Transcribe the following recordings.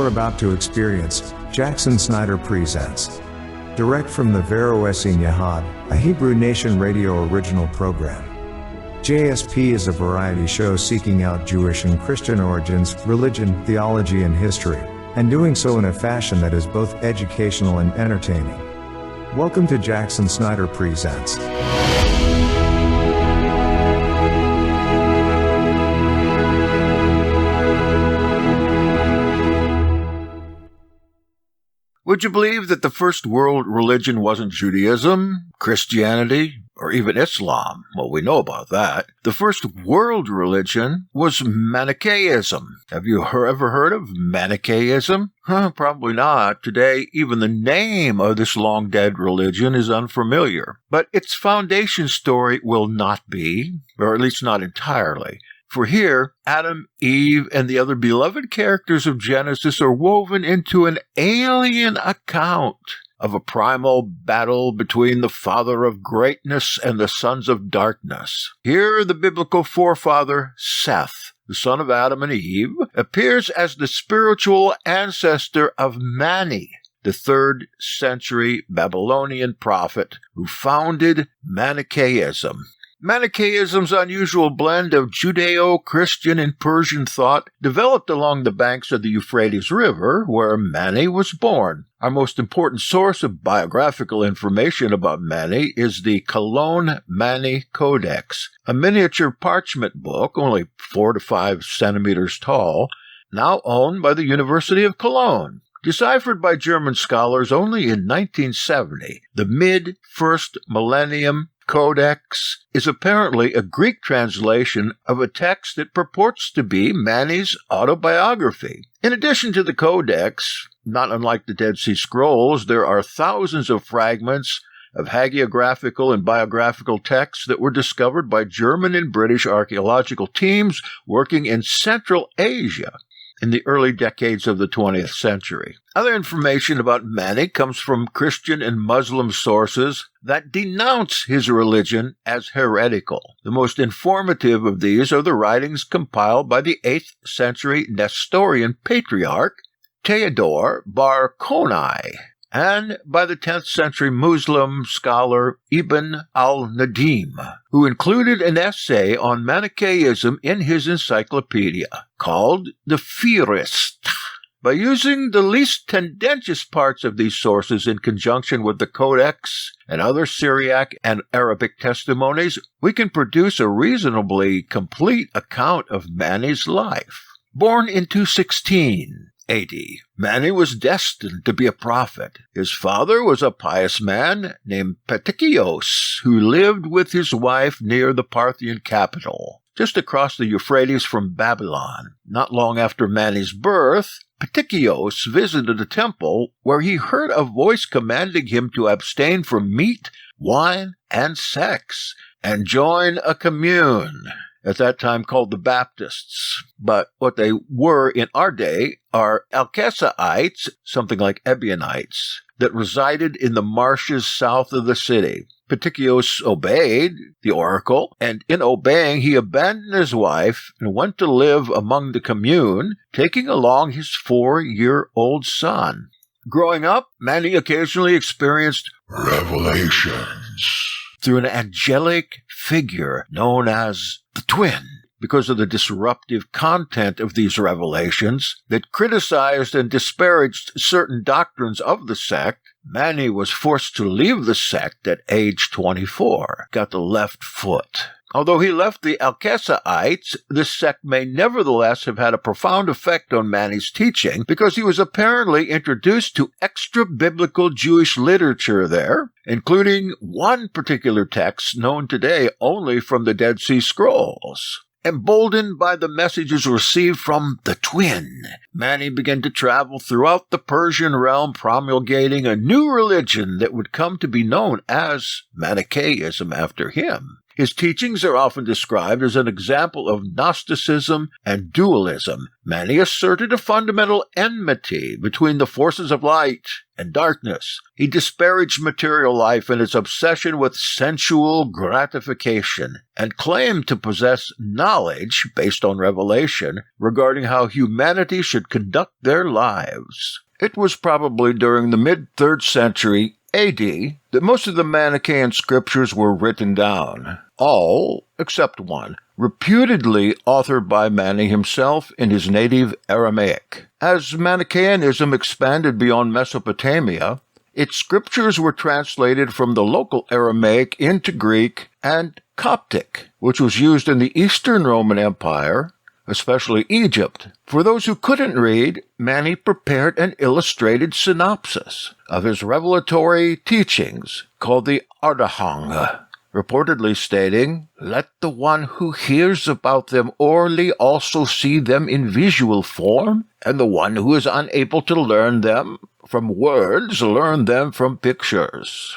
are about to experience Jackson Snyder Presents. Direct from the Vero Essin Yahad, a Hebrew Nation radio original program. JSP is a variety show seeking out Jewish and Christian origins, religion, theology and history, and doing so in a fashion that is both educational and entertaining. Welcome to Jackson Snyder Presents. Would you believe that the first world religion wasn't Judaism, Christianity, or even Islam? Well, we know about that. The first world religion was Manichaeism. Have you ever heard of Manichaeism? Probably not. Today, even the name of this long-dead religion is unfamiliar. But its foundation story will not be, or at least not entirely. For here, Adam, Eve, and the other beloved characters of Genesis are woven into an alien account of a primal battle between the father of greatness and the sons of darkness. Here, the biblical forefather, Seth, the son of Adam and Eve, appears as the spiritual ancestor of Mani, the 3rd century Babylonian prophet who founded Manichaeism. Manichaeism's unusual blend of Judeo-Christian and Persian thought developed along the banks of the Euphrates River, where Mani was born. Our most important source of biographical information about Mani is the Cologne Mani Codex, a miniature parchment book, only 4 to 5 centimeters tall, now owned by the University of Cologne. Deciphered by German scholars only in 1970, the mid-1st millennium Codex is apparently a Greek translation of a text that purports to be Mani's autobiography. In addition to the Codex, not unlike the Dead Sea Scrolls, there are thousands of fragments of hagiographical and biographical texts that were discovered by German and British archaeological teams working in Central Asia in the early decades of the 20th century. Other information about Mani comes from Christian and Muslim sources that denounce his religion as heretical. The most informative of these are the writings compiled by the 8th century Nestorian patriarch Theodore Bar Konai, and by the 10th century Muslim scholar Ibn al-Nadim, who included an essay on Manichaeism in his encyclopedia, called the Fihrist. By using the least tendentious parts of these sources in conjunction with the Codex and other Syriac and Arabic testimonies, we can produce a reasonably complete account of Mani's life. Born in 216 AD, Mani was destined to be a prophet. His father was a pious man named Petecheios, who lived with his wife near the Parthian capital, just across the Euphrates from Babylon. Not long after Mani's birth, Petecheios visited a temple where he heard a voice commanding him to abstain from meat, wine, and sex, and join a commune, at that time called the Baptists. But what they were in our day are Alcasaites, something like Ebionites, that resided in the marshes south of the city. Petecheios obeyed the oracle, and in obeying he abandoned his wife and went to live among the commune, taking along his 4-year-old son. Growing up, Mani occasionally experienced revelations through an angelic figure known as the Twin. Because of the disruptive content of these revelations that criticized and disparaged certain doctrines of the sect, Mani was forced to leave the sect at age 24, got the left foot. Although he left the Alcasaites, this sect may nevertheless have had a profound effect on Mani's teaching because he was apparently introduced to extra-biblical Jewish literature there, including one particular text known today only from the Dead Sea Scrolls. Emboldened by the messages received from the Twin, Mani began to travel throughout the Persian realm, promulgating a new religion that would come to be known as Manichaeism after him. His teachings are often described as an example of Gnosticism and dualism. Mani asserted a fundamental enmity between the forces of light and darkness. He disparaged material life and its obsession with sensual gratification, and claimed to possess knowledge based on revelation regarding how humanity should conduct their lives. It was probably during the mid-3rd century A.D. that most of the Manichaean scriptures were written down, all except one, reputedly authored by Mani himself in his native Aramaic. As Manichaeanism expanded beyond Mesopotamia, its scriptures were translated from the local Aramaic into Greek and Coptic, which was used in the Eastern Roman Empire, especially Egypt. For those who couldn't read, Mani prepared an illustrated synopsis of his revelatory teachings called the Ardahang, reportedly stating, "Let the one who hears about them orally also see them in visual form, and the one who is unable to learn them from words learn them from pictures."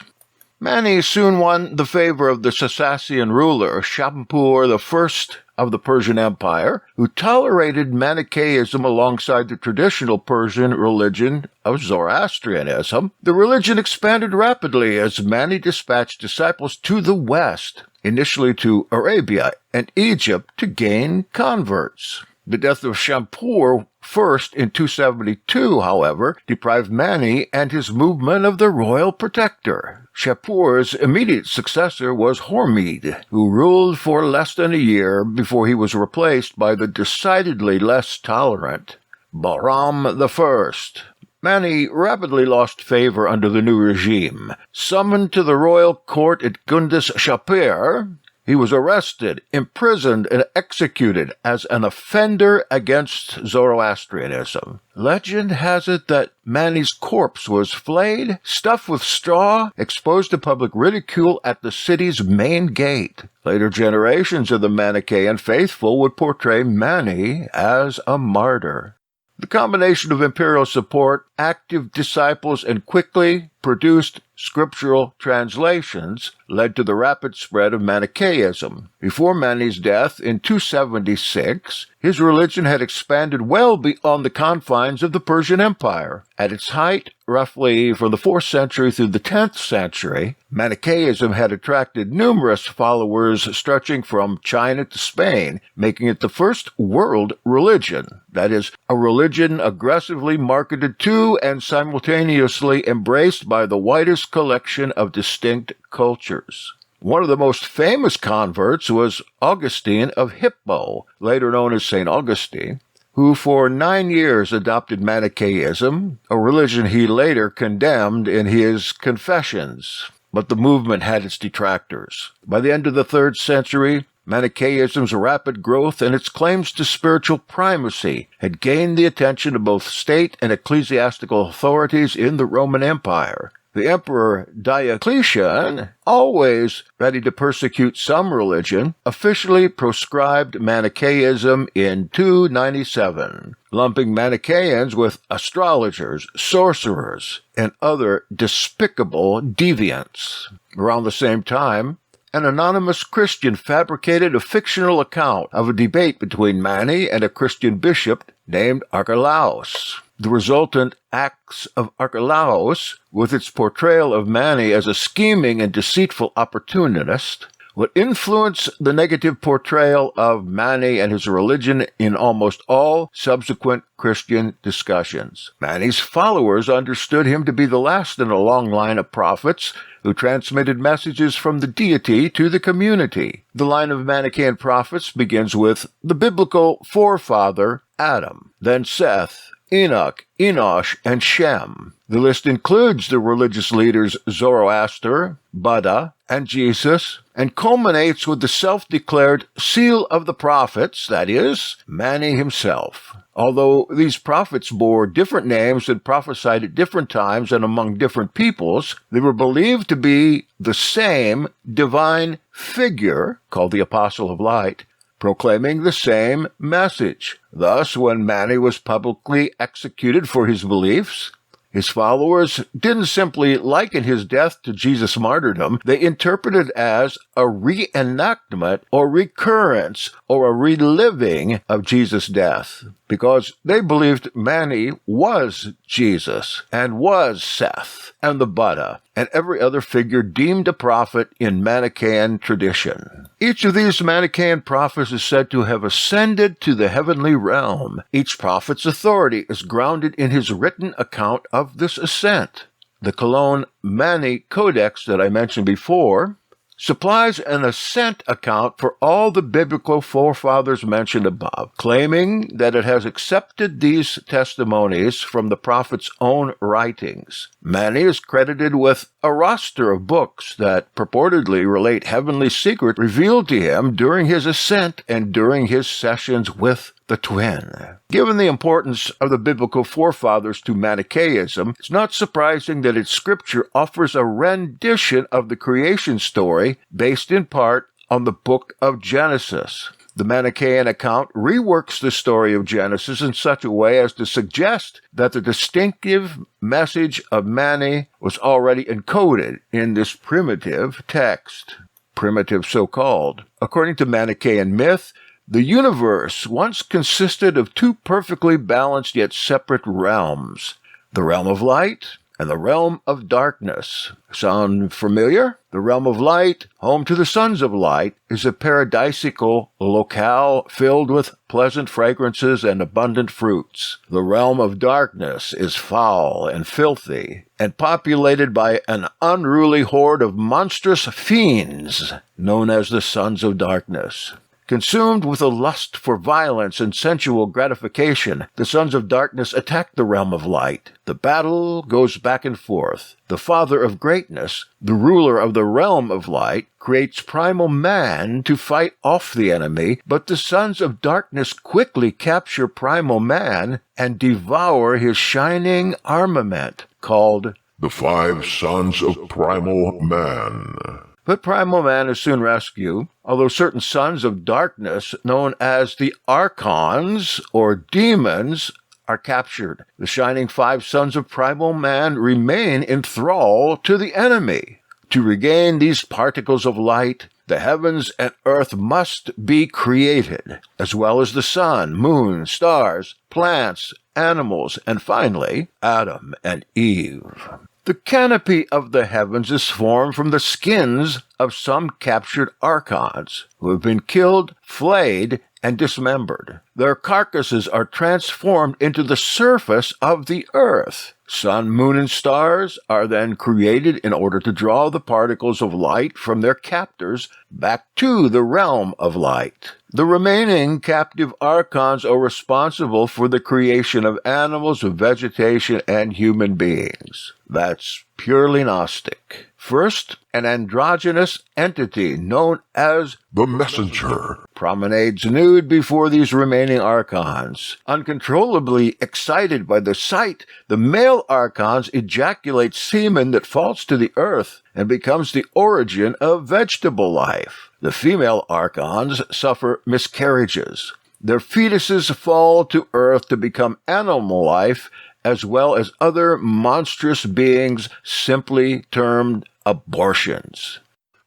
Mani soon won the favor of the Sassanian ruler Shapur I of the Persian Empire, who tolerated Manichaeism alongside the traditional Persian religion of Zoroastrianism. The religion expanded rapidly as Mani dispatched disciples to the west, initially to Arabia and Egypt, to gain converts. The death of Shapur I in 272, however, deprived Mani and his movement of the royal protector. Shapur's immediate successor was Hormizd, who ruled for less than a year before he was replaced by the decidedly less tolerant Bahram I. Mani rapidly lost favor under the new regime. Summoned to the royal court at Gundas Shapur, he was arrested, imprisoned, and executed as an offender against Zoroastrianism. Legend has it that Mani's corpse was flayed, stuffed with straw, exposed to public ridicule at the city's main gate. Later generations of the Manichaean faithful would portray Mani as a martyr. The combination of imperial support, active disciples, and quickly produced scriptural translations led to the rapid spread of Manichaeism. Before Mani's death in 276, his religion had expanded well beyond the confines of the Persian Empire. At its height, roughly from the 4th century through the 10th century, Manichaeism had attracted numerous followers stretching from China to Spain, making it the first world religion. That is, a religion aggressively marketed to and simultaneously embraced by the widest collection of distinct cultures. One of the most famous converts was Augustine of Hippo, later known as St. Augustine, who for 9 years adopted Manichaeism, a religion he later condemned in his Confessions. But the movement had its detractors. By the end of the 3rd century, Manichaeism's rapid growth and its claims to spiritual primacy had gained the attention of both state and ecclesiastical authorities in the Roman Empire. The Emperor Diocletian, always ready to persecute some religion, officially proscribed Manichaeism in 297, lumping Manichaeans with astrologers, sorcerers, and other despicable deviants. Around the same time, an anonymous Christian fabricated a fictional account of a debate between Mani and a Christian bishop named Archelaus. The resultant Acts of Archelaus, with its portrayal of Mani as a scheming and deceitful opportunist, would influence the negative portrayal of Mani and his religion in almost all subsequent Christian discussions. Mani's followers understood him to be the last in a long line of prophets who transmitted messages from the deity to the community. The line of Manichaean prophets begins with the biblical forefather Adam, then Seth, Enoch, Enosh, and Shem. The list includes the religious leaders Zoroaster, Buddha, and Jesus, and culminates with the self-declared seal of the prophets, that is, Mani himself. Although these prophets bore different names and prophesied at different times and among different peoples, they were believed to be the same divine figure, called the Apostle of Light, proclaiming the same message. Thus, when Mani was publicly executed for his beliefs, His followers didn't simply liken his death to Jesus' martyrdom. They interpreted it as a reenactment or recurrence or a reliving of Jesus' death, because they believed Mani was Jesus and was Seth and the Buddha and every other figure deemed a prophet in Manichaean tradition. Each of these Manichaean prophets is said to have ascended to the heavenly realm. Each prophet's authority is grounded in his written account of this ascent. The Cologne Mani Codex that I mentioned before supplies an ascent account for all the biblical forefathers mentioned above, claiming that it has accepted these testimonies from the prophet's own writings. Mani is credited with a roster of books that purportedly relate heavenly secrets revealed to him during his ascent and during his sessions with the twin. Given the importance of the biblical forefathers to Manichaeism, it's not surprising that its scripture offers a rendition of the creation story based in part on the book of Genesis. The Manichaean account reworks the story of Genesis in such a way as to suggest that the distinctive message of Mani was already encoded in this primitive text. Primitive so-called. According to Manichaean myth, the universe once consisted of two perfectly balanced yet separate realms, the realm of light and the realm of darkness. Sound familiar? The realm of light, home to the sons of light, is a paradisical locale filled with pleasant fragrances and abundant fruits. The realm of darkness is foul and filthy, and populated by an unruly horde of monstrous fiends known as the sons of darkness. Consumed with a lust for violence and sensual gratification, the sons of darkness attack the realm of light. The battle goes back and forth. The Father of Greatness, the ruler of the realm of light, creates primal man to fight off the enemy, but the sons of darkness quickly capture primal man and devour his shining armament, called the 5 Sons of Primal Man. But primal man is soon rescued, although certain sons of darkness, known as the archons or demons, are captured. The shining 5 sons of primal man remain in thrall to the enemy. To regain these particles of light, the heavens and earth must be created, as well as the sun, moon, stars, plants, animals, and finally, Adam and Eve. The canopy of the heavens is formed from the skins of some captured archons who have been killed, flayed, and dismembered. Their carcasses are transformed into the surface of the earth. Sun, moon, and stars are then created in order to draw the particles of light from their captors back to the realm of light. The remaining captive archons are responsible for the creation of animals, of vegetation, and human beings. That's purely Gnostic. First, an androgynous entity known as the Messenger promenades nude before these remaining archons. Uncontrollably excited by the sight, the male archons ejaculate semen that falls to the earth and becomes the origin of vegetable life. The female archons suffer miscarriages. Their fetuses fall to earth to become animal life, as well as other monstrous beings simply termed abortions.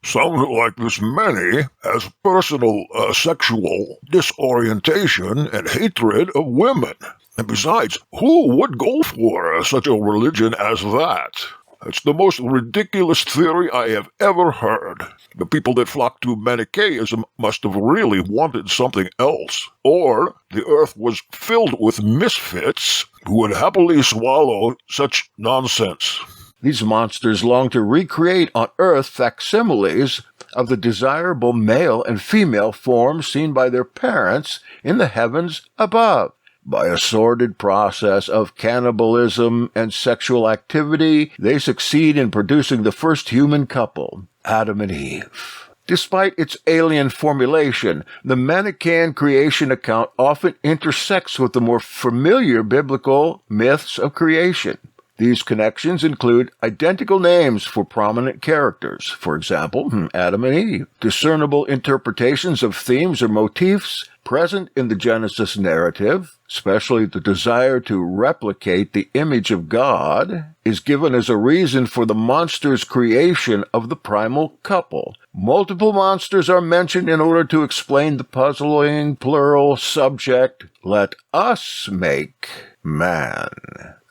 Sounds like this Mani has personal sexual disorientation and hatred of women. And besides, who would go for such a religion as that? It's the most ridiculous theory I have ever heard. The people that flock to Manichaeism must have really wanted something else. Or the earth was filled with misfits who would happily swallow such nonsense. These monsters long to recreate on earth facsimiles of the desirable male and female forms seen by their parents in the heavens above. By a sordid process of cannibalism and sexual activity, they succeed in producing the first human couple, Adam and Eve. Despite its alien formulation, the Manichaean creation account often intersects with the more familiar biblical myths of creation. These connections include identical names for prominent characters, for example, Adam and Eve, discernible interpretations of themes or motifs present in the Genesis narrative, especially the desire to replicate the image of God, is given as a reason for the monster's creation of the primal couple. Multiple monsters are mentioned in order to explain the puzzling plural subject, "Let us make man,"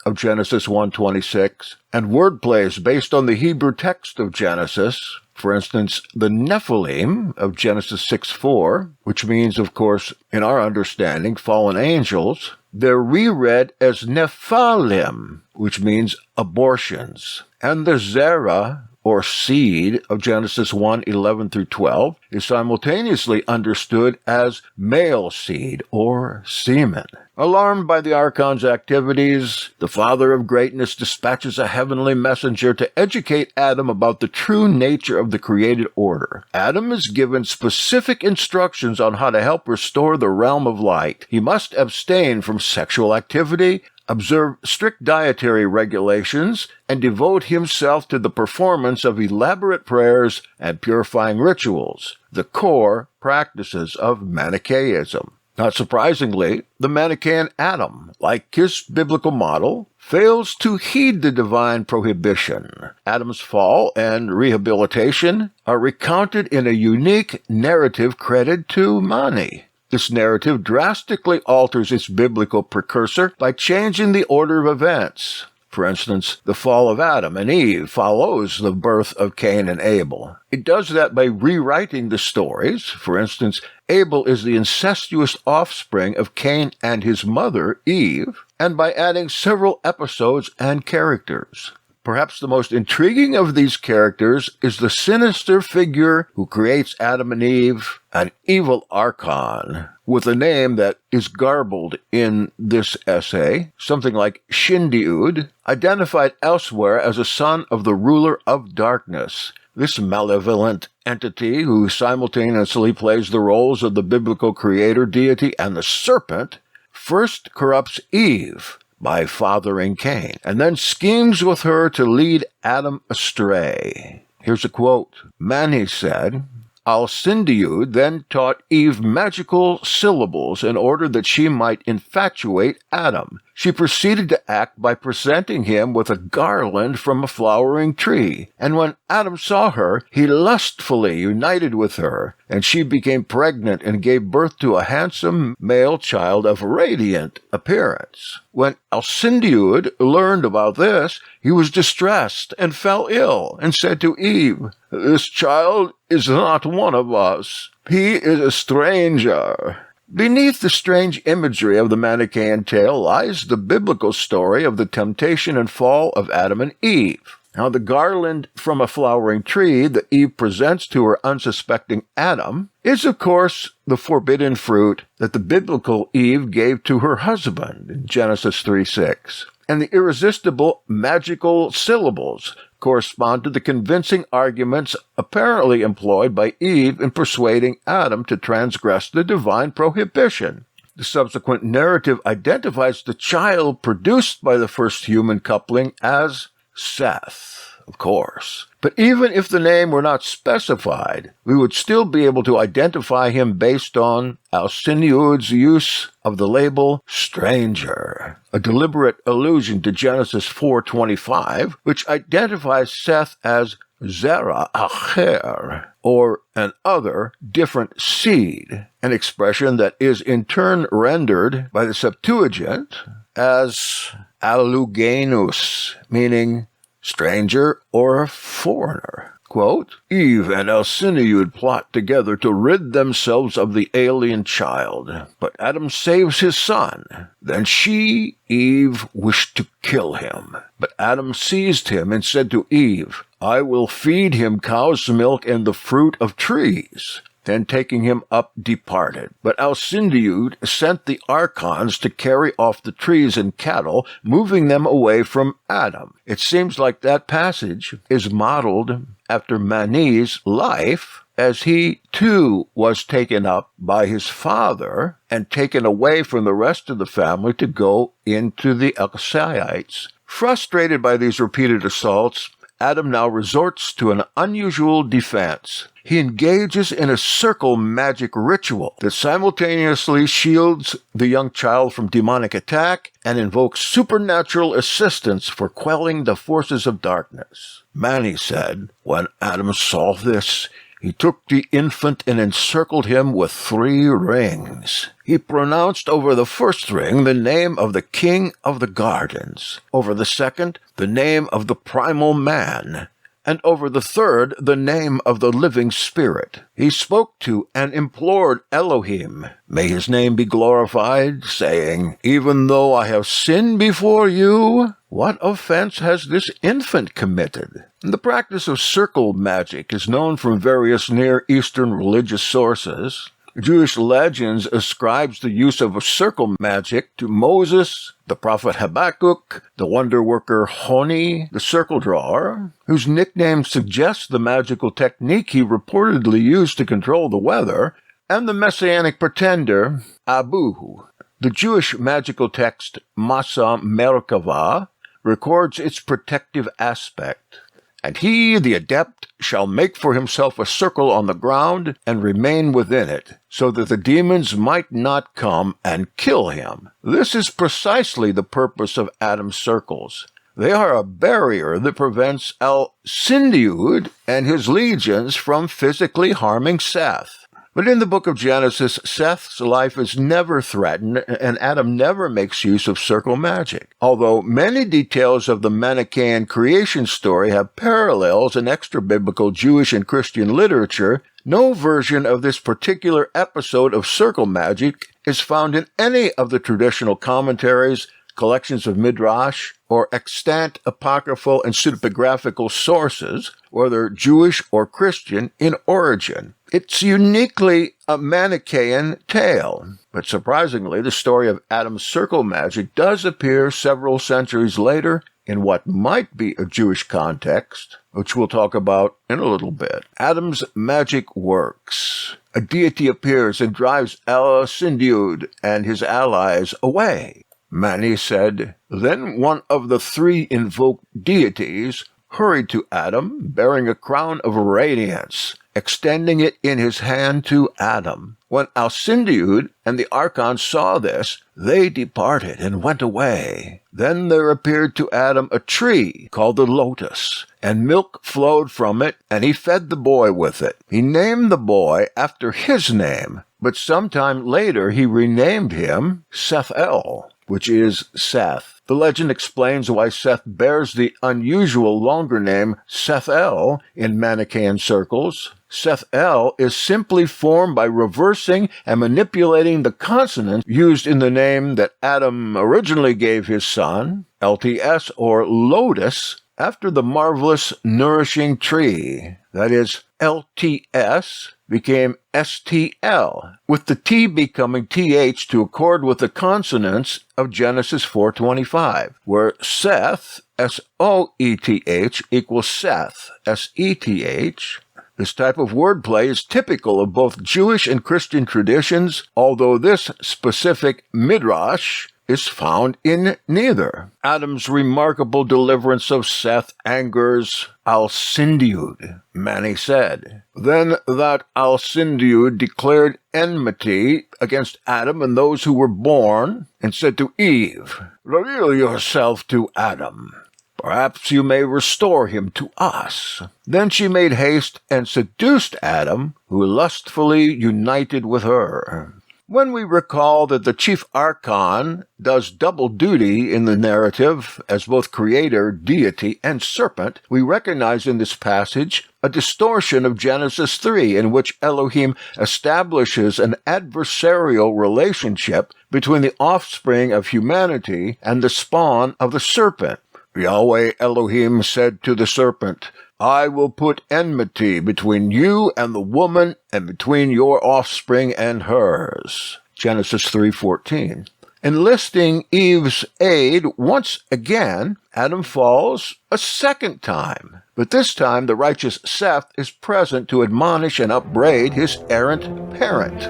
of Genesis 1:26, and word plays based on the Hebrew text of Genesis. For instance, the Nephilim of Genesis 6:4, which means, of course, in our understanding, fallen angels, they're reread as Nephilim, which means abortions. And the Zerah, or seed, of Genesis 1:11 through 12 is simultaneously understood as male seed, or semen. Alarmed by the Archon's activities, the Father of Greatness dispatches a heavenly messenger to educate Adam about the true nature of the created order. Adam is given specific instructions on how to help restore the realm of light. He must abstain from sexual activity, observe strict dietary regulations, and devote himself to the performance of elaborate prayers and purifying rituals, the core practices of Manichaeism. Not surprisingly, the Manichaean Adam, like his biblical model, fails to heed the divine prohibition. Adam's fall and rehabilitation are recounted in a unique narrative credited to Mani. This narrative drastically alters its biblical precursor by changing the order of events. For instance, the fall of Adam and Eve follows the birth of Cain and Abel. It does that by rewriting the stories. For instance, Abel is the incestuous offspring of Cain and his mother, Eve, and by adding several episodes and characters. Perhaps the most intriguing of these characters is the sinister figure who creates Adam and Eve, an evil archon, with a name that is garbled in this essay, something like Shindiud, identified elsewhere as a son of the ruler of darkness. This malevolent entity, who simultaneously plays the roles of the biblical creator deity and the serpent, first corrupts Eve by fathering Cain, and then schemes with her to lead Adam astray. Here's a quote. Mani said, "Alcindiud then taught Eve magical syllables in order that she might infatuate Adam. She proceeded to act by presenting him with a garland from a flowering tree, and when Adam saw her, he lustfully united with her, and she became pregnant and gave birth to a handsome male child of radiant appearance. When Alcindiud learned about this, he was distressed and fell ill, and said to Eve, 'This child is not one of us. He is a stranger.'" Beneath the strange imagery of the Manichaean tale lies the biblical story of the temptation and fall of Adam and Eve. Now, the garland from a flowering tree that Eve presents to her unsuspecting Adam is, of course, the forbidden fruit that the biblical Eve gave to her husband in Genesis 3:6. And the irresistible magical syllables correspond to the convincing arguments apparently employed by Eve in persuading Adam to transgress the divine prohibition. The subsequent narrative identifies the child produced by the first human coupling as Seth, of course. But even if the name were not specified, we would still be able to identify him based on Alcindiud's use of the label stranger, a deliberate allusion to Genesis 4:25, which identifies Seth as Zerah Acher, or an other, different seed, an expression that is in turn rendered by the Septuagint as allogenus, meaning stranger or foreigner. Quote, "Eve and Alcindiud plot together to rid themselves of the alien child, but Adam saves his son. Then she, Eve, wished to kill him. But Adam seized him and said to Eve, 'I will feed him cow's milk and the fruit of trees.' Then taking him up, departed. But Alcindiud sent the archons to carry off the trees and cattle, moving them away from Adam." It seems like that passage is modeled after Mani's life, as he too was taken up by his father and taken away from the rest of the family to go into the Elkosites Frustrated by these repeated assaults, Adam now resorts to an unusual defense. He engages in a circle magic ritual that simultaneously shields the young child from demonic attack and invokes supernatural assistance for quelling the forces of darkness. Mani said, when Adam saw this, he took the infant and encircled him with 3 rings. He pronounced over the first ring the name of the king of the gardens, over the second the name of the primal man, and over the third the name of the living spirit. He spoke to and implored Elohim, may his name be glorified, saying, even though I have sinned before you, what offense has this infant committed? The practice of circle magic is known from various Near Eastern religious sources. Jewish legends ascribes the use of circle magic to Moses, the prophet Habakkuk, the wonder worker Honi, the circle drawer, whose nickname suggests the magical technique he reportedly used to control the weather, and the messianic pretender Abu. The Jewish magical text Masa Merkava records its protective aspect. And he, the adept, shall make for himself a circle on the ground and remain within it, so that the demons might not come and kill him. This is precisely the purpose of Adam's circles. They are a barrier that prevents Al-Sindiud and his legions from physically harming Seth. But in the book of Genesis, Seth's life is never threatened, and Adam never makes use of circle magic. Although many details of the Manichaean creation story have parallels in extra-biblical Jewish and Christian literature, no version of this particular episode of circle magic is found in any of the traditional commentaries, collections of midrash, or extant apocryphal and pseudepigraphical sources, whether Jewish or Christian in origin. It's uniquely a Manichaean tale, but surprisingly, the story of Adam's circle magic does appear several centuries later in what might be a Jewish context, which we'll talk about in a little bit. Adam's magic works. A deity appears and drives Al-Sindiud and his allies away. Mani said, then one of the 3 invoked deities hurried to Adam, bearing a crown of radiance, extending it in his hand to Adam. When Al-Sindiud and the Archon saw this, they departed and went away. Then there appeared to Adam a tree called the lotus, and milk flowed from it, and he fed the boy with it. He named the boy after his name, but sometime later he renamed him Seth-El, which is Seth. The legend explains why Seth bears the unusual longer name Seth-El in Manichaean circles. Seth-El is simply formed by reversing and manipulating the consonants used in the name that Adam originally gave his son, LTS or lotus, after the marvelous nourishing tree. That is, LTS became STL, with the T becoming TH to accord with the consonants of Genesis 4:25, where Seth, S-O-E-T-H, equals Seth, S-E-T-H. This type of wordplay is typical of both Jewish and Christian traditions, although this specific midrash is found in neither. Adam's remarkable deliverance of Seth angers Al-Sindiud, Mani said. Then that Al-Sindiud declared enmity against Adam and those who were born, and said to Eve, reveal yourself to Adam. Perhaps you may restore him to us. Then she made haste and seduced Adam, who lustfully united with her. When we recall that the chief archon does double duty in the narrative as both creator, deity, and serpent, we recognize in this passage a distortion of Genesis 3 in which Elohim establishes an adversarial relationship between the offspring of humanity and the spawn of the serpent. Yahweh Elohim said to the serpent, I will put enmity between you and the woman, and between your offspring and hers. Genesis 3:14. Enlisting Eve's aid once again, Adam falls a second time. But this time the righteous Seth is present to admonish and upbraid his errant parent.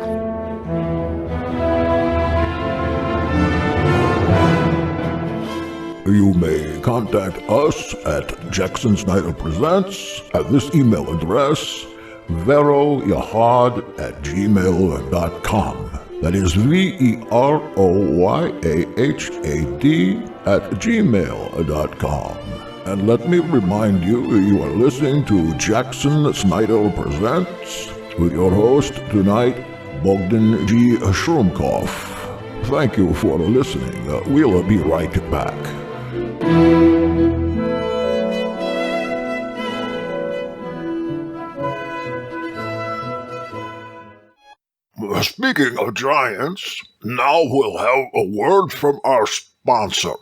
You may contact us at Jackson Snyder Presents at this email address, veroyahad@gmail.com. That is veroyahad@gmail.com. And let me remind you, you are listening to Jackson Snyder Presents with your host tonight, Bogdan Schruumkoff. Thank you for listening. We'll be right back. Speaking of giants, now we'll have a word from our sponsor.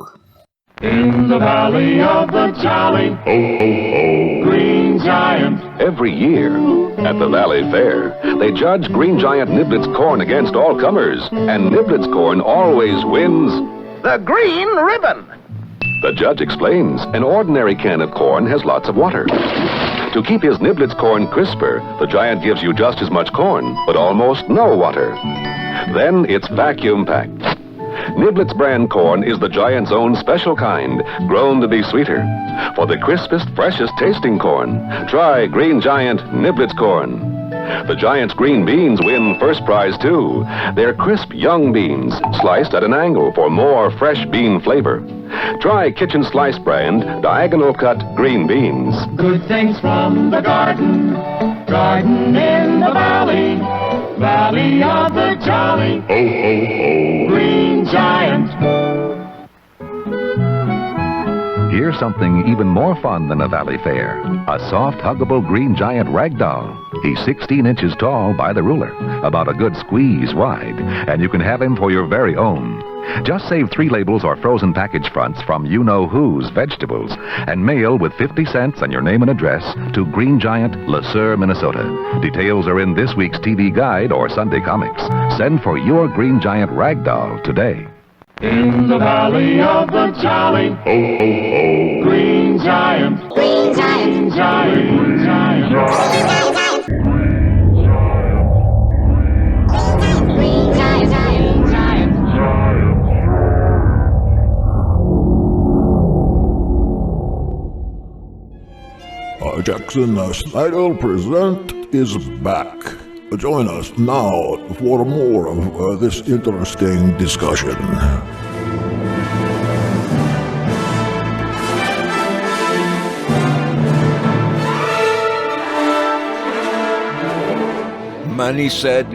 In the valley of the jolly, green giant. Every year, at the Valley Fair, they judge Green Giant Niblets corn against all comers, and Niblets corn always wins the green ribbon. The judge explains an ordinary can of corn has lots of water. To keep his Niblets corn crisper, the giant gives you just as much corn, but almost no water. Then it's vacuum packed. Niblets brand corn is the giant's own special kind, grown to be sweeter. For the crispest, freshest tasting corn, try Green Giant Niblets corn. The giant's green beans win first prize too. They're crisp young beans, sliced at an angle for more fresh bean flavor. Try Kitchen Slice brand diagonal cut green beans. Good things from the garden, garden in the valley, valley of the jolly, green giant. Here's something even more fun than a valley fair. A soft, huggable Green Giant ragdoll. He's 16 inches tall by the ruler, about a good squeeze wide, and you can have him for your very own. Just save 3 labels or frozen package fronts from you-know-who's vegetables and mail with 50 cents and your name and address to Green Giant, LeSueur, Minnesota. Details are in this week's TV guide or Sunday comics. Send for your Green Giant ragdoll today. In the valley of the jolly, green giant, green giant, green giant, green giant, green giant, Jackson Snyder Present is back. Join us now for more of this interesting discussion. Mani said,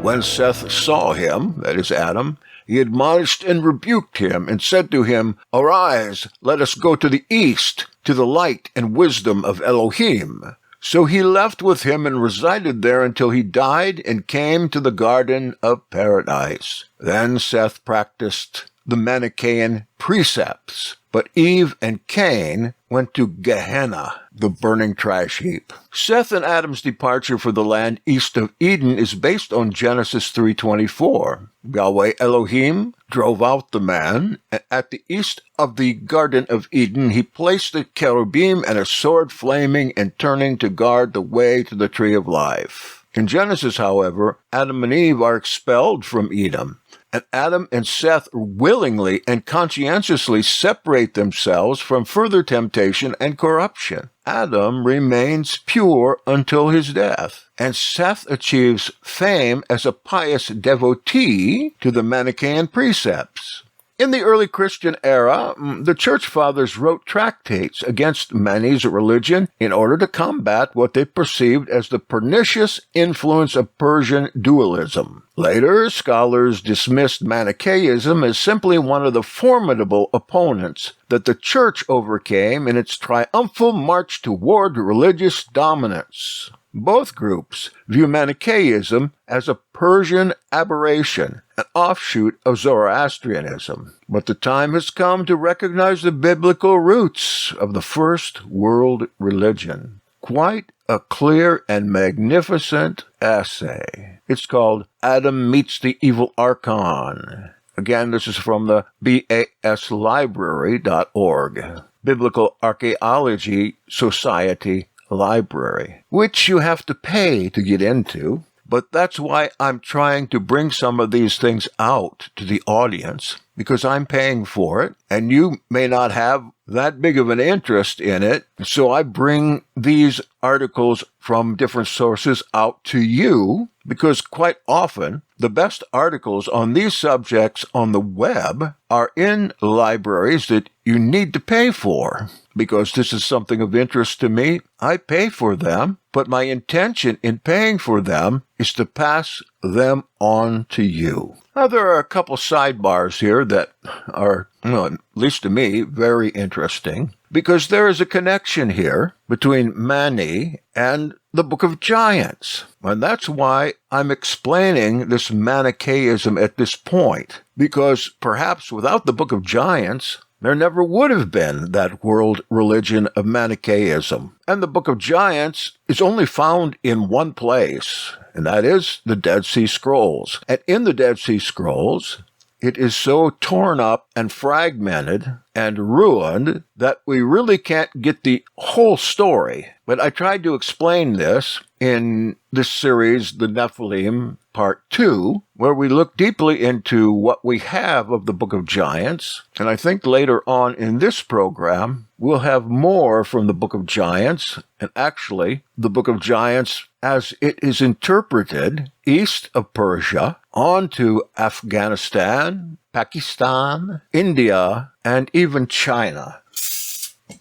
when Seth saw him, that is Adam, he admonished and rebuked him, and said to him, Arise, let us go to the east, to the light and wisdom of Elohim. So he left with him and resided there until he died and came to the garden of paradise. Then Seth practiced the Manichaean precepts, but Eve and Cain went to Gehenna, the burning trash heap. Seth and Adam's departure for the land east of Eden is based on Genesis 3:24. Yahweh Elohim drove out the man, and at the east of the Garden of Eden he placed a cherubim and a sword flaming and turning to guard the way to the tree of life. In Genesis, however, Adam and Eve are expelled from Eden, and Adam and Seth willingly and conscientiously separate themselves from further temptation and corruption. Adam remains pure until his death, and Seth achieves fame as a pious devotee to the Manichaean precepts. In the early Christian era, the church fathers wrote tractates against Mani's religion in order to combat what they perceived as the pernicious influence of Persian dualism. Later, scholars dismissed Manichaeism as simply one of the formidable opponents that the church overcame in its triumphal march toward religious dominance. Both groups view Manichaeism as a Persian aberration, an offshoot of Zoroastrianism. But the time has come to recognize the biblical roots of the first world religion. Quite a clear and magnificent essay. It's called Adam Meets the Evil Archon. Again, this is from the baslibrary.org, Biblical Archaeology Society Library, which you have to pay to get into, but that's why I'm trying to bring some of these things out to the audience. because I'm paying for it, and you may not have that big of an interest in it. So I bring these articles from different sources out to you, because quite often the best articles on these subjects on the web are in libraries that you need to pay for. Because this is something of interest to me, I pay for them, but my intention in paying for them is to pass them on to you. Now, there are a couple sidebars here that are, at least to me, very interesting, because there is a connection here between Mani and the Book of Giants. And that's why I'm explaining this Manichaeism at this point, because perhaps without the Book of Giants, there never would have been that world religion of Manichaeism. And the Book of Giants is only found in one place, and that is the Dead Sea Scrolls. And in the Dead Sea Scrolls, it is so torn up and fragmented and ruined that we really can't get the whole story. But I tried to explain this in this series, The Nephilim, Part 2, where we look deeply into what we have of the Book of Giants. And I think later on in this program, we'll have more from the Book of Giants, and actually the Book of Giants as it is interpreted east of Persia onto Afghanistan, Pakistan, India, and even China.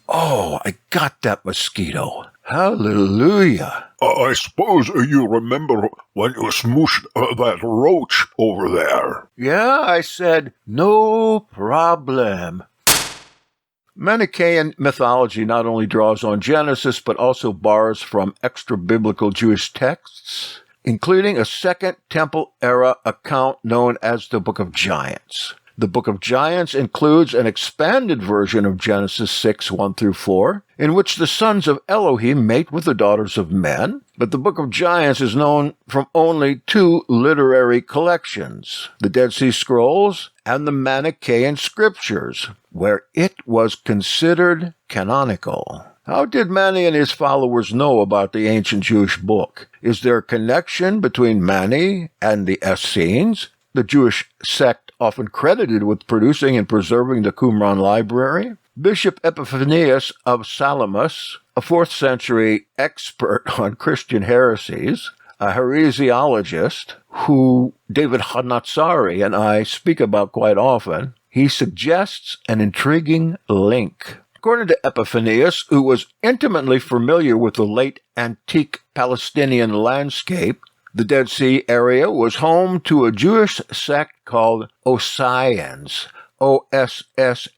Oh, I got that mosquito. Hallelujah. I suppose you remember when you smooshed that roach over there. Yeah, I said, no problem. Manichaean mythology not only draws on Genesis, but also borrows from extra-biblical Jewish texts, including a Second Temple-era account known as the Book of Giants. The Book of Giants includes an expanded version of Genesis 6, 1-4, in which the sons of Elohim mate with the daughters of men, but the Book of Giants is known from only two literary collections, the Dead Sea Scrolls and the Manichaean Scriptures, where it was considered canonical. How did Mani and his followers know about the ancient Jewish book? Is there a connection between Mani and the Essenes, the Jewish sect often credited with producing and preserving the Qumran library? Bishop Epiphanius of Salamis, a 4th century expert on Christian heresies, a heresiologist who David Hanatsari and I speak about quite often, he suggests an intriguing link. According to Epiphanius, who was intimately familiar with the late antique Palestinian landscape, the Dead Sea area was home to a Jewish sect called Ossians, Ossaeans,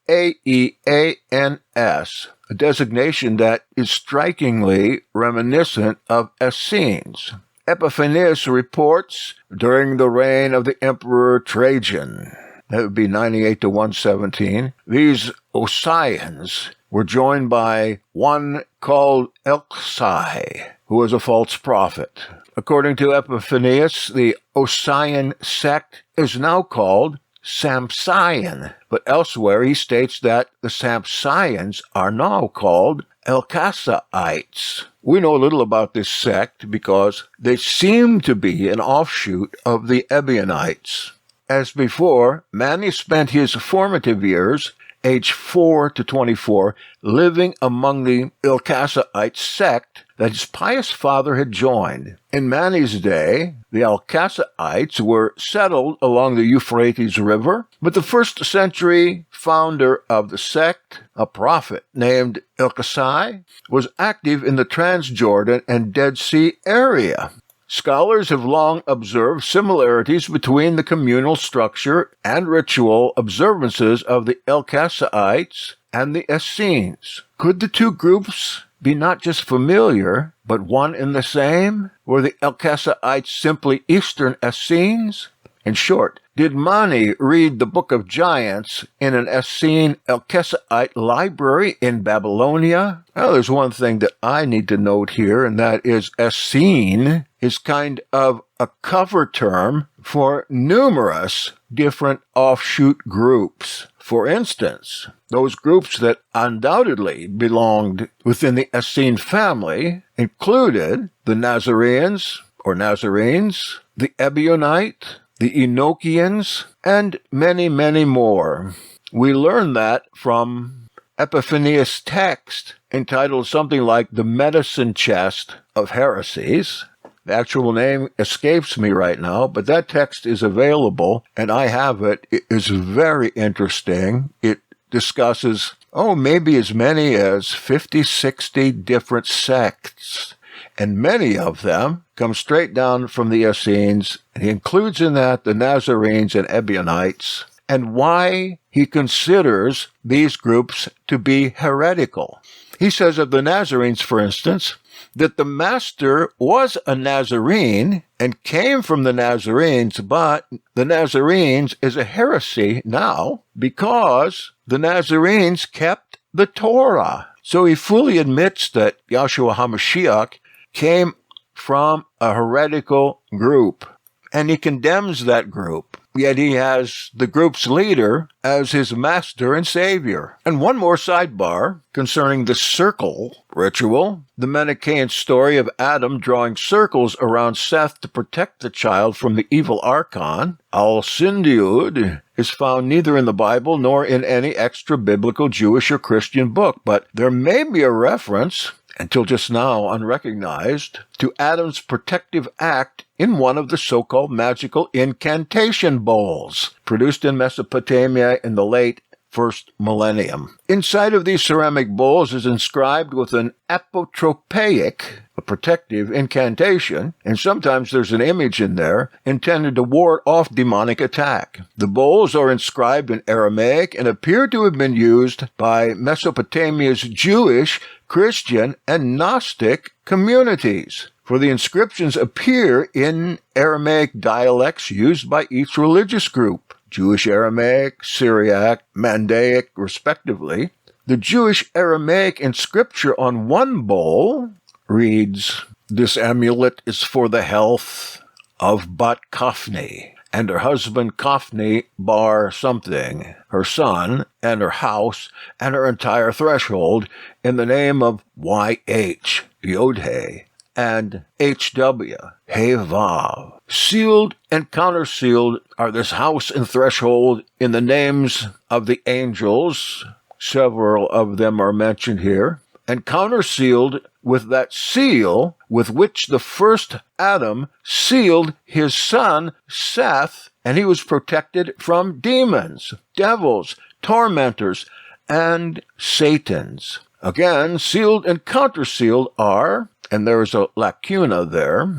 a designation that is strikingly reminiscent of Essenes. Epiphanius reports during the reign of the Emperor Trajan, that would be 98 to 117, these Ossians were joined by one called Elksai, who was a false prophet. According to Epiphanius, the Ossian sect is now called Samsian, but elsewhere he states that the Samsians are now called Elkassaites. We know little about this sect because they seem to be an offshoot of the Ebionites. As before, Mani spent his formative years, age 4 to 24, living among the Elkassaite sect that his pious father had joined. In Mani's day, the Elkassaites were settled along the Euphrates River, but the 1st century founder of the sect, a prophet named Elkassai, was active in the Transjordan and Dead Sea area. Scholars have long observed similarities between the communal structure and ritual observances of the Elkassaites and the Essenes. Could the two groups be not just familiar, but one and the same? Were the Elkassaites simply Eastern Essenes? In short, did Mani read the Book of Giants in an Essene Elkassaite library in Babylonia? Well, there's one thing that I need to note here, and that is Essene is kind of a cover term for numerous different offshoot groups. For instance, those groups that undoubtedly belonged within the Essene family included the Nazareans, or Nazarenes, the Ebionite, the Enochians, and many, many more. We learn that from Epiphanius' text entitled something like The Medicine Chest of Heresies. The actual name escapes me right now, but that text is available, and I have it. It is very interesting. It discusses, maybe as many as 50, 60 different sects, and many of them come straight down from the Essenes, and he includes in that the Nazarenes and Ebionites, and why he considers these groups to be heretical. He says of the Nazarenes, for instance, that the master was a Nazarene and came from the Nazarenes, but the Nazarenes is a heresy now because the Nazarenes kept the Torah. So he fully admits that Yahshua HaMashiach came from a heretical group, and he condemns that group. Yet he has the group's leader as his master and savior. And one more sidebar concerning the circle ritual. The Manichaean story of Adam drawing circles around Seth to protect the child from the evil archon, Al-Sindiud, is found neither in the Bible nor in any extra-biblical Jewish or Christian book. But there may be a reference, until just now unrecognized, to Adam's protective act in one of the so-called magical incantation bowls, produced in Mesopotamia in the late first millennium. Inside of these ceramic bowls is inscribed with an apotropaic, a protective incantation, and sometimes there's an image in there intended to ward off demonic attack. The bowls are inscribed in Aramaic and appear to have been used by Mesopotamia's Jewish, Christian, and Gnostic communities, for the inscriptions appear in Aramaic dialects used by each religious group, Jewish Aramaic, Syriac, Mandaic, respectively. The Jewish Aramaic inscription on one bowl reads, "This amulet is for the health of Bat Kafni, and her husband Kafni bar something, her son, and her house, and her entire threshold, in the name of YH, Yod-He, and HW, He-Vav. Sealed and countersealed are this house and threshold in the names of the angels," several of them are mentioned here, "and countersealed with that seal with which the first Adam sealed his son Seth, and he was protected from demons, devils, tormentors, and Satans." Again, sealed and countersealed are, and there is a lacuna there,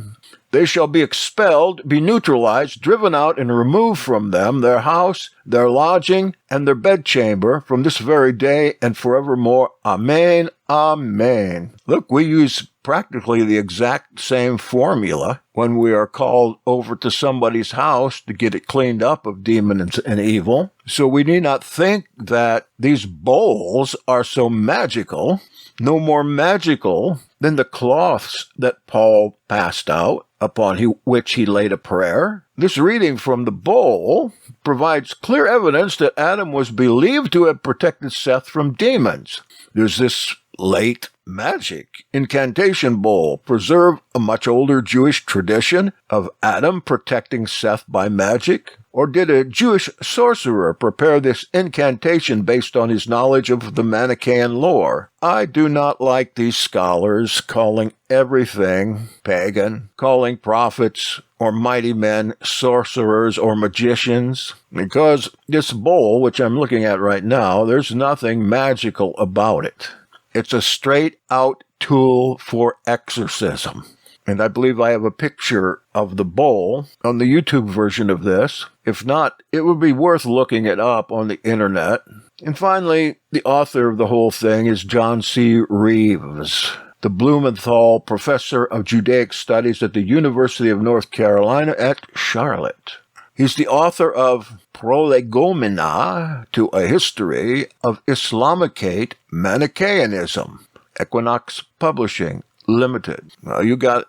"They shall be expelled, be neutralized, driven out, and removed from them their house, their lodging, and their bedchamber from this very day and forevermore. Amen, amen." Look, we use practically the exact same formula when we are called over to somebody's house to get it cleaned up of demons and evil. So we need not think that these bowls are so magical, no more magical than the cloths that Paul passed out, upon which he laid a prayer. This reading from the bowl provides clear evidence that Adam was believed to have protected Seth from demons. There's this late magic incantation bowl preserve a much older Jewish tradition of Adam protecting Seth by magic? Or did a Jewish sorcerer prepare this incantation based on his knowledge of the Manichaean lore? I do not like these scholars calling everything pagan, calling prophets or mighty men sorcerers or magicians, because this bowl, which I'm looking at right now, there's nothing magical about it. It's a straight-out tool for exorcism. And I believe I have a picture of the bowl on the YouTube version of this. If not, it would be worth looking it up on the internet. And finally, the author of the whole thing is John C. Reeves, the Blumenthal Professor of Judaic Studies at the University of North Carolina at Charlotte. He's the author of Prolegomena to a History of Islamicate Manichaeanism, Equinox Publishing Limited. Well, you got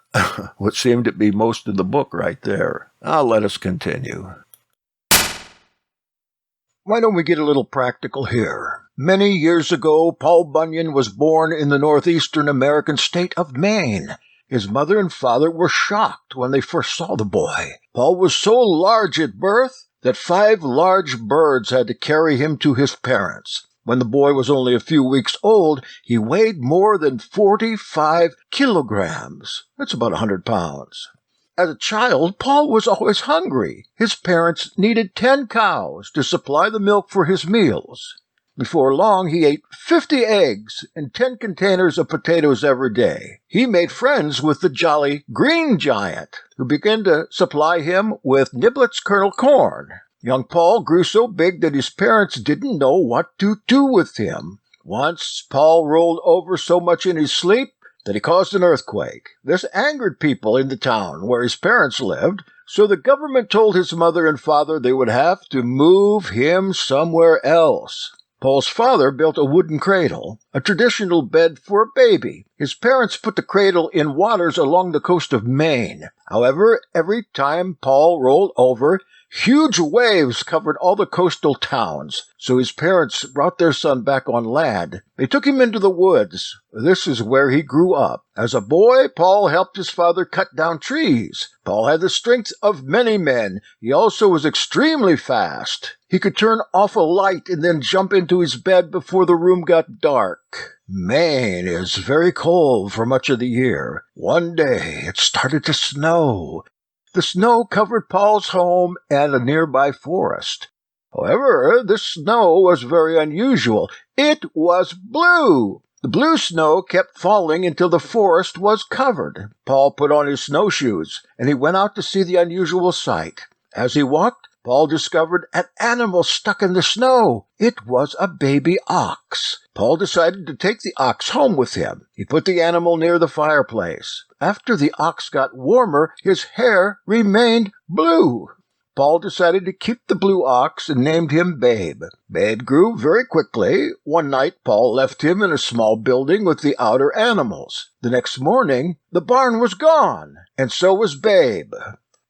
what seemed to be most of the book right there. Now let us continue. Why don't we get a little practical here? Many years ago, Paul Bunyan was born in the northeastern American state of Maine. His mother and father were shocked when they first saw the boy. Paul was so large at birth that 5 large birds had to carry him to his parents. When the boy was only a few weeks old, he weighed more than 45 kilograms. That's about 100 pounds. As a child, Paul was always hungry. His parents needed 10 cows to supply the milk for his meals. Before long, he ate 50 eggs and 10 containers of potatoes every day. He made friends with the jolly green giant, who began to supply him with niblets kernel corn. Young Paul grew so big that his parents didn't know what to do with him. Once, Paul rolled over so much in his sleep that he caused an earthquake. This angered people in the town where his parents lived, so the government told his mother and father they would have to move him somewhere else. Paul's father built a wooden cradle, a traditional bed for a baby. His parents put the cradle in waters along the coast of Maine. However, every time Paul rolled over, huge waves covered all the coastal towns, so his parents brought their son back on land. They took him into the woods. This is where he grew up. As a boy, Paul helped his father cut down trees. Paul had the strength of many men. He also was extremely fast. He could turn off a light and then jump into his bed before the room got dark. Maine is very cold for much of the year. One day, it started to snow. The snow covered Paul's home and a nearby forest. However, this snow was very unusual. It was blue. The blue snow kept falling until the forest was covered. Paul put on his snowshoes, and he went out to see the unusual sight. As he walked, Paul discovered an animal stuck in the snow. It was a baby ox. Paul decided to take the ox home with him. He put the animal near the fireplace. After the ox got warmer, his hair remained blue. Paul decided to keep the blue ox and named him Babe. Babe grew very quickly. One night, Paul left him in a small building with the outer animals. The next morning, the barn was gone, and so was Babe.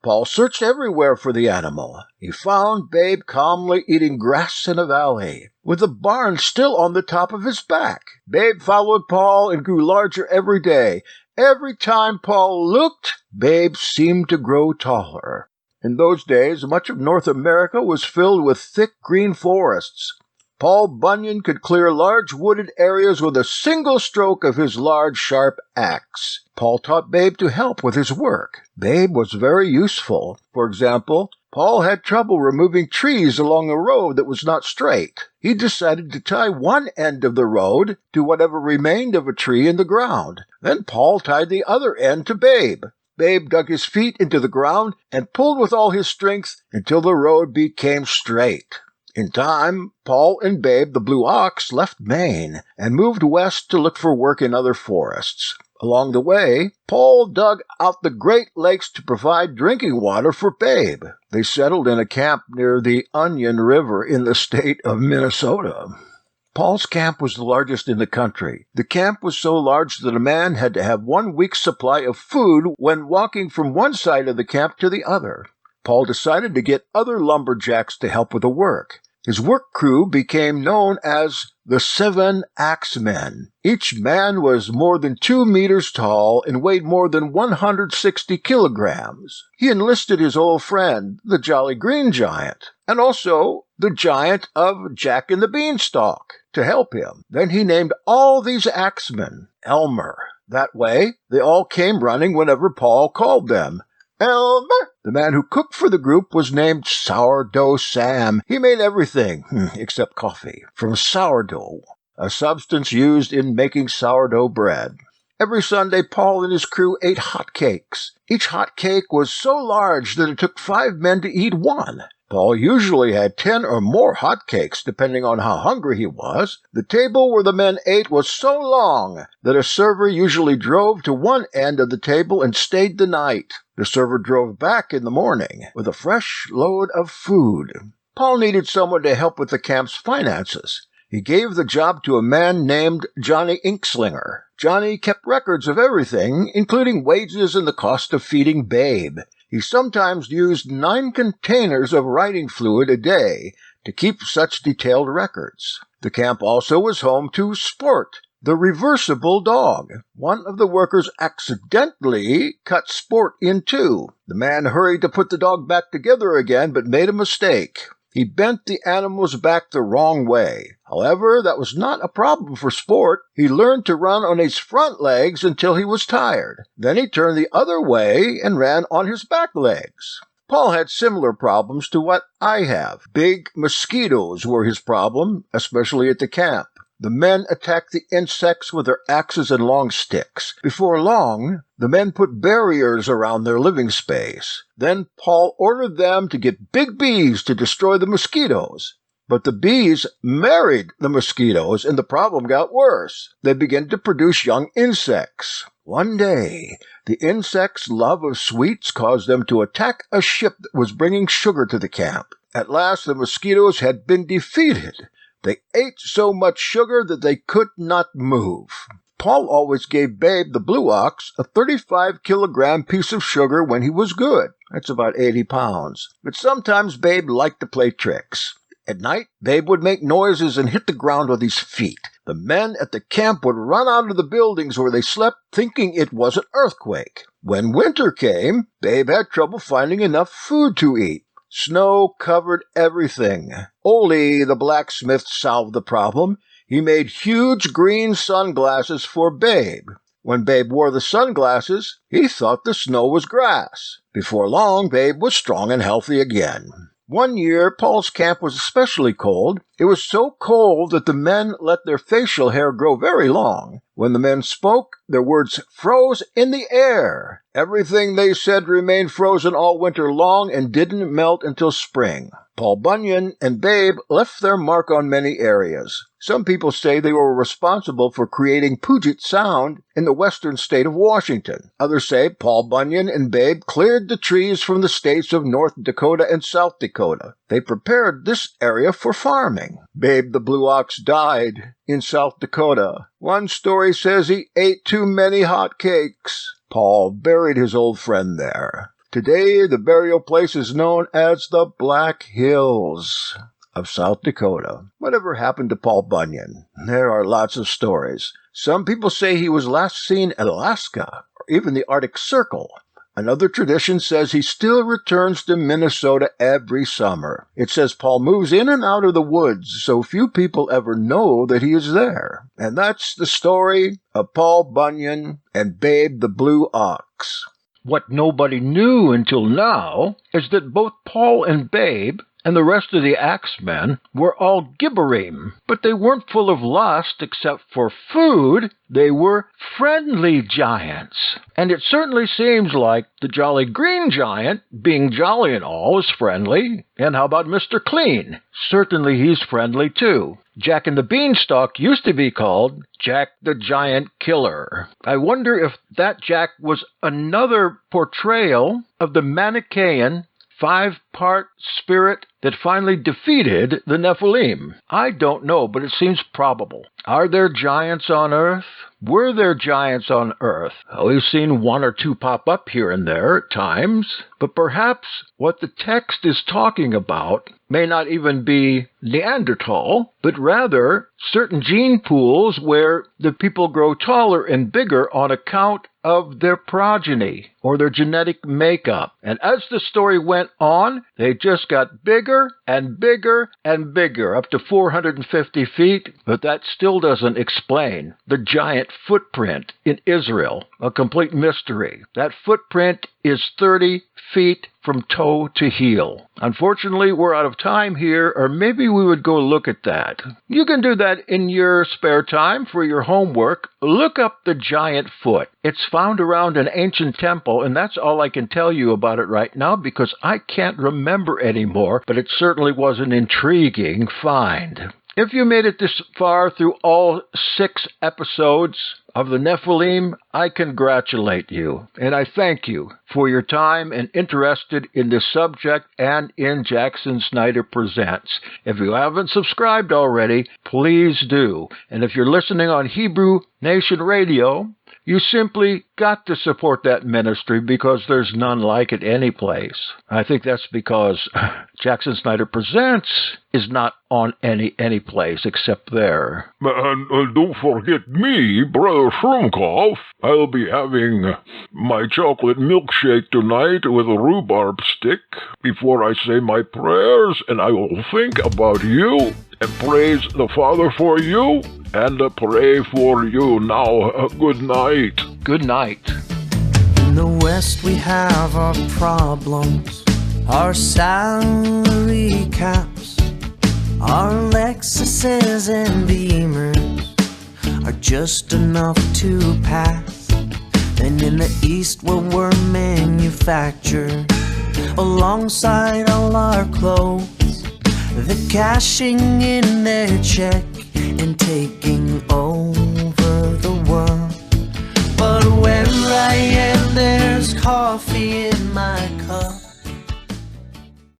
Paul searched everywhere for the animal. He found Babe calmly eating grass in a valley, with the barn still on the top of his back. Babe followed Paul and grew larger every day. Every time Paul looked, Babe seemed to grow taller. In those days, much of North America was filled with thick green forests. Paul Bunyon could clear large wooded areas with a single stroke of his large, sharp axe. Paul taught Babe to help with his work. Babe was very useful. For example, Paul had trouble removing trees along a road that was not straight. He decided to tie one end of the road to whatever remained of a tree in the ground. Then Paul tied the other end to Babe. Babe dug his feet into the ground and pulled with all his strength until the road became straight. In time, Paul and Babe, the blue ox, left Maine and moved west to look for work in other forests. Along the way, Paul dug out the Great Lakes to provide drinking water for Babe. They settled in a camp near the Onion River in the state of Minnesota. Paul's camp was the largest in the country. The camp was so large that a man had to have 1 week's supply of food when walking from one side of the camp to the other. Paul decided to get other lumberjacks to help with the work. His work crew became known as the 7 Axemen. Each man was more than 2 meters tall and weighed more than 160 kilograms. He enlisted his old friend, the Jolly Green Giant, and also the giant of Jack and the Beanstalk, to help him. Then he named all these axemen Elmer. That way, they all came running whenever Paul called them. Elmer! The man who cooked for the group was named Sourdough Sam. He made everything, except coffee, from sourdough, a substance used in making sourdough bread. Every Sunday, Paul and his crew ate hot cakes. Each hot cake was so large that it took 5 men to eat one. Paul usually had 10 or more hot cakes, depending on how hungry he was. The table where the men ate was so long that a server usually drove to one end of the table and stayed the night. The server drove back in the morning with a fresh load of food. Paul needed someone to help with the camp's finances. He gave the job to a man named Johnny Inkslinger. Johnny kept records of everything, including wages and the cost of feeding Babe. He sometimes used 9 containers of writing fluid a day to keep such detailed records. The camp also was home to sport. The reversible dog. One of the workers accidentally cut Sport in two. The man hurried to put the dog back together again, but made a mistake. He bent the animal's back the wrong way. However, that was not a problem for Sport. He learned to run on his front legs until he was tired. Then he turned the other way and ran on his back legs. Paul had similar problems to what I have. Big mosquitoes were his problem, especially at the camp. The men attacked the insects with their axes and long sticks. Before long, the men put barriers around their living space. Then Paul ordered them to get big bees to destroy the mosquitoes. But the bees married the mosquitoes, and the problem got worse. They began to produce young insects. One day, the insects' love of sweets caused them to attack a ship that was bringing sugar to the camp. At last, the mosquitoes had been defeated. They ate so much sugar that they could not move. Paul always gave Babe the blue ox a 35-kilogram piece of sugar when he was good. That's about 80 pounds. But sometimes Babe liked to play tricks. At night, Babe would make noises and hit the ground with his feet. The men at the camp would run out of the buildings where they slept, thinking it was an earthquake. When winter came, Babe had trouble finding enough food to eat. Snow covered everything. Ole, the blacksmith, solved the problem. He made huge green sunglasses for Babe. When Babe wore the sunglasses, he thought the snow was grass. Before long, Babe was strong and healthy again. One year, Paul's camp was especially cold. It was so cold that the men let their facial hair grow very long. When the men spoke, their words froze in the air. Everything they said remained frozen all winter long and didn't melt until spring. Paul Bunyan and Babe left their mark on many areas. Some people say they were responsible for creating Puget Sound in the western state of Washington. Others say Paul Bunyan and Babe cleared the trees from the states of North Dakota and South Dakota. They prepared this area for farming. Babe the blue ox died in South Dakota. One story says he ate too many hot cakes. Paul buried his old friend there. Today, the burial place is known as the Black Hills of South Dakota. Whatever happened to Paul Bunyan? There are lots of stories. Some people say he was last seen in Alaska, or even the Arctic Circle. Another tradition says he still returns to Minnesota every summer. It says Paul moves in and out of the woods, so few people ever know that he is there. And that's the story of Paul Bunyan and Babe the Blue Ox. What nobody knew until now is that both Paul and Babe and the rest of the axemen were all Gibborim, but they weren't full of lust except for food. They were friendly giants. And it certainly seems like the Jolly Green Giant, being jolly and all, is friendly. And how about Mr. Clean? Certainly he's friendly too. Jack and the Beanstalk used to be called Jack the Giant Killer. I wonder if that Jack was another portrayal of the Manichaean 5-part spirit that finally defeated the Nephilim. I don't know, but it seems probable. Are there giants on Earth? Were there giants on Earth? We've seen one or two pop up here and there at times, but perhaps what the text is talking about may not even be Neanderthal, but rather certain gene pools where the people grow taller and bigger on account of their progeny or their genetic makeup. And as the story went on, they just got bigger and bigger and bigger, up to 450 feet, but that still doesn't explain the giant footprint in Israel, a complete mystery. That footprint is 30 feet from toe to heel. Unfortunately, we're out of time here, or maybe we would go look at that. You can do that in your spare time for your homework. Look up the giant foot. It's found around an ancient temple, and that's all I can tell you about it right now because I can't remember anymore, but it certainly was an intriguing find. If you made it this far through all 6 episodes of the Nephilim, I congratulate you, and I thank you for your time and interested in this subject and in Jackson Snyder Presents. If you haven't subscribed already, please do. And if you're listening on Hebrew Nation Radio, you simply got to support that ministry because there's none like it anyplace. I think that's because Jackson Snyder Presents is not on any place except there. And don't forget me, Brother Schruumkoff. I'll be having my chocolate milkshake tonight with a rhubarb stick before I say my prayers, and I will think about you and praise the Father for you and pray for you. Now, good night. Good night. In the West we have our problems, our salary caps, our Lexuses and Beamers are just enough to pass. And in the East where we're manufactured alongside all our clothes, they're cashing in their check and taking oaths.